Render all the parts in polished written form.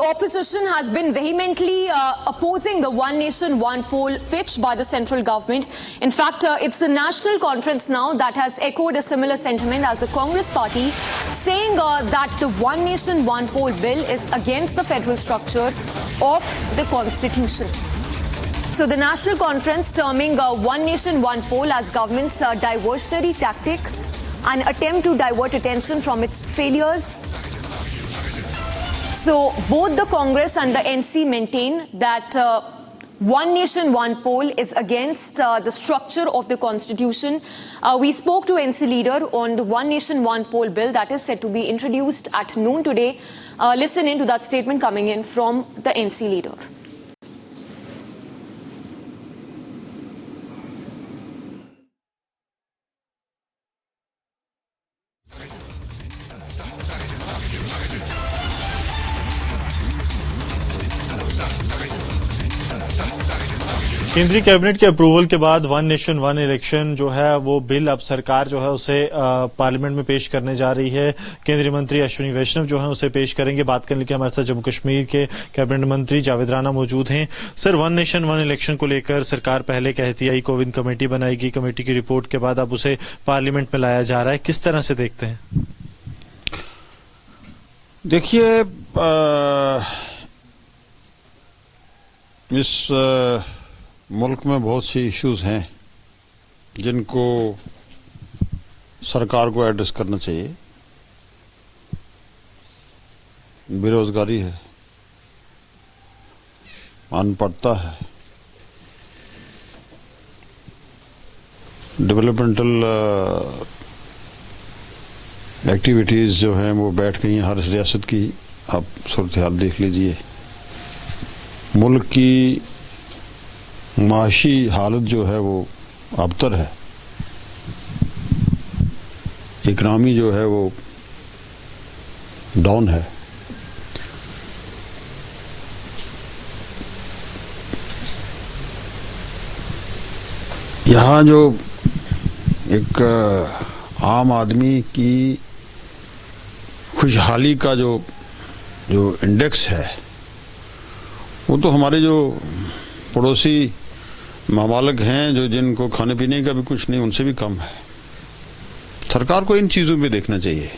opposition has been vehemently opposing the One Nation, One Poll pitch by the central government. In fact, it's the National Conference now that has echoed a similar sentiment as the Congress party, saying that the One Nation, One Poll bill is against the federal structure of the Constitution. So the National Conference terming One Nation, One Poll as government's diversionary tactic, an attempt to divert attention from its failures. So both the Congress and the NC maintain that One Nation, One Poll is against the structure of the Constitution. We spoke to NC leader on the One Nation, One Poll bill that is set to be introduced at noon today. Listen in to that statement coming in from the NC leader. केंद्रीय cabinet के approval के बाद one nation one election जो है वो bill अब सरकार जो है उसे पार्लियामेंट में पेश करने जा रही है। केंद्रीय मंत्री अश्विनी वैष्णव जो है उसे पेश करेंगे। बात करने के लिए हमारे साथ जम्मू कश्मीर के कैबिनेट मंत्री जावेद राणा मौजूद हैं। Sir, one nation one election को लेकर सरकार पहले कहती आई कोविंद कमेटी बनाएगी, कमेटी की रिपोर्ट के बाद अब उसे पार्लियामेंट में लाया जा रहा है, किस तरह से देखते हैं? देखिए, इस मुल्क में बहुत सी इश्यूज हैं जिनको सरकार को एड्रेस करना चाहिए। बेरोजगारी है, अनपढ़ता है, डेवलपमेंटल एक्टिविटीज जो हैं वो बैठ गई हैं। हर रियासत की आप सूरत हाल देख लीजिए। मुल्क की माशी हालत जो है वो अबतर है। इकनॉमी जो है वो डाउन है। यहाँ जो एक आम आदमी की खुशहाली का जो इंडेक्स है वो तो हमारे जो पड़ोसी ममालिक हैं जो जिनको खाने पीने का भी कुछ नहीं उनसे भी कम है। सरकार को इन चीजों पे देखना चाहिए।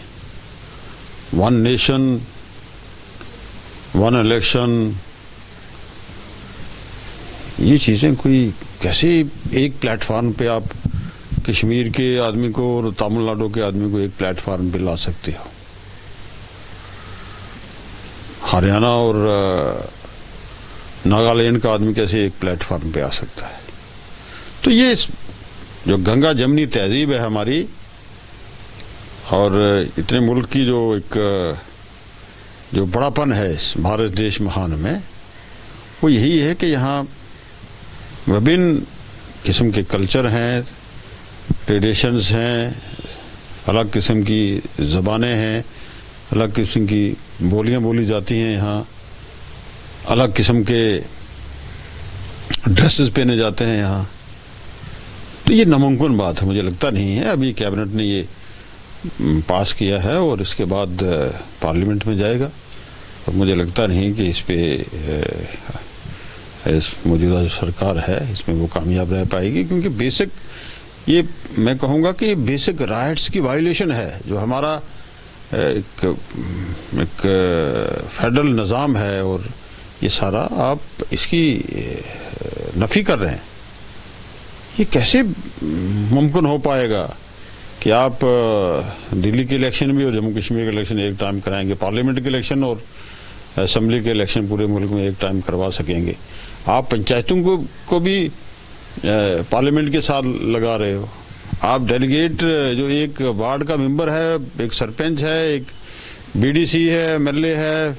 वन नेशन वन इलेक्शन, ये चीजें कोई कैसे एक प्लेटफॉर्म पे आप कश्मीर के आदमी को और तमिलनाडु के आदमी को एक प्लेटफॉर्म पे ला सकते हो? हरियाणा और नागालैंड का आदमी कैसे एक प्लेटफॉर्म पे आ सकता है? तो ये जो गंगा जमनी तहजीब है हमारी और इतने मुल्क की जो बड़ापन है इस भारत देश महान में, वो यही है कि यहाँ विभिन्न किस्म के कल्चर हैं, ट्रेडिशंस हैं, अलग किस्म की ज़बानें हैं, अलग किस्म की बोलियां बोली जाती हैं। यहाँ अलग किस्म के ड्रेसेस पहने जाते हैं यहाँ। तो ये नामुमकिन बात है, मुझे लगता नहीं है। अभी कैबिनेट ने ये पास किया है और इसके बाद पार्लियामेंट में जाएगा और मुझे लगता नहीं कि इस पे इस मौजूदा जो सरकार है इसमें वो कामयाब रह पाएगी, क्योंकि बेसिक ये मैं कहूँगा कि बेसिक राइट्स की वायलेशन है। जो हमारा एक फेडरल निज़ाम है और ये सारा आप इसकी नफी कर रहे हैं। ये कैसे मुमकिन हो पाएगा कि आप दिल्ली के इलेक्शन भी और जम्मू कश्मीर के इलेक्शन एक टाइम कराएंगे, पार्लियामेंट के इलेक्शन और असेंबली के इलेक्शन पूरे मुल्क में एक टाइम करवा सकेंगे? आप पंचायतों को भी पार्लियामेंट के साथ लगा रहे हो। आप डेलीगेट जो एक वार्ड का मेंबर है, एक सरपंच है, एक बीडीसी है, एमएलए है,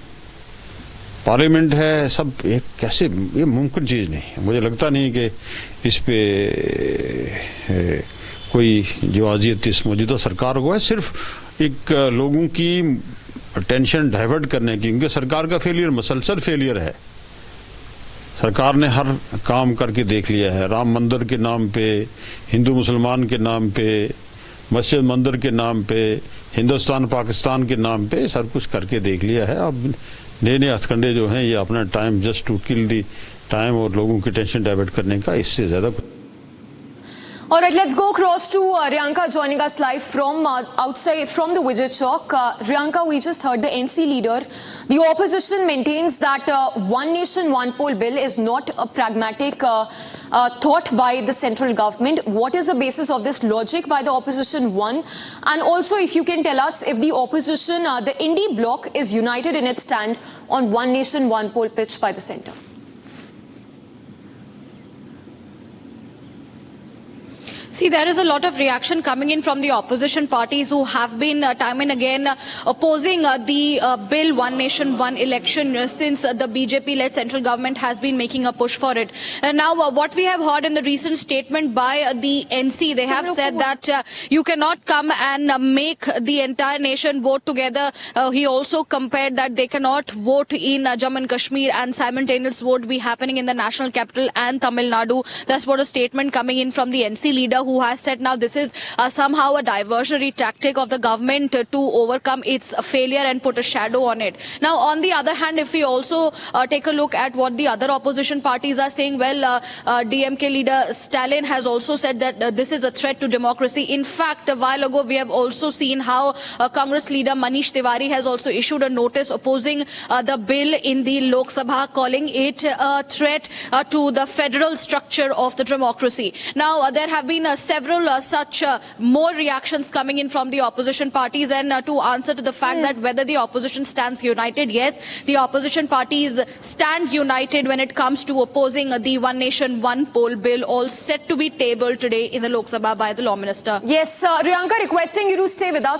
पार्लियामेंट है, सब एक कैसे? ये मुमकिन चीज नहीं है। मुझे लगता नहीं कि इस पे कोई जो आजियत इस मौजूदा सरकार को है सिर्फ एक लोगों की अटेंशन डाइवर्ट करने की, क्योंकि सरकार का फेलियर मसलसल फेलियर है। सरकार ने हर काम करके देख लिया है। राम मंदिर के नाम पे, हिंदू मुसलमान के नाम पे, मस्जिद मंदिर के नाम पे, हिंदुस्तान पाकिस्तान के नाम पे सब कुछ करके देख लिया है। अब नए नए हथकंडे जो हैं ये अपना time just to kill the time और लोगों की टेंशन डाइवर्ट करने का, इससे ज़्यादा। All right, let's go across to Riyanka joining us live from outside from the Vijay Chowk. Riyanka, we just heard the NC leader. The opposition maintains that one nation, one poll bill is not a pragmatic thought by the central government. What is the basis of this logic by the opposition? One, and also if you can tell us if the opposition, the Indie bloc, is united in its stand on one nation, one poll pitched by the centre. See, there is a lot of reaction coming in from the opposition parties who have been time and again opposing the bill One Nation, One Election since the BJP-led central government has been making a push for it. Now, what we have heard in the recent statement by the NC, they have said that you cannot come and make the entire nation vote together. He also compared that they cannot vote in Jammu and Kashmir and simultaneous vote be happening in the national capital and Tamil Nadu. That's what a statement coming in from the NC leader, who has said now this is somehow a diversionary tactic of the government to overcome its failure and put a shadow on it. Now, on the other hand, if we also take a look at what the other opposition parties are saying, well, DMK leader Stalin has also said that this is a threat to democracy. In fact, a while ago, we have also seen how Congress leader Manish Tiwari has also issued a notice opposing the bill in the Lok Sabha, calling it a threat to the federal structure of the democracy. Now, there have been several such more reactions coming in from the opposition parties, and to answer to the fact that whether the opposition stands united, yes, the opposition parties stand united when it comes to opposing the One Nation, One Poll bill, all set to be tabled today in the Lok Sabha by the Law Minister. Yes, Riyanka, requesting you to stay with us.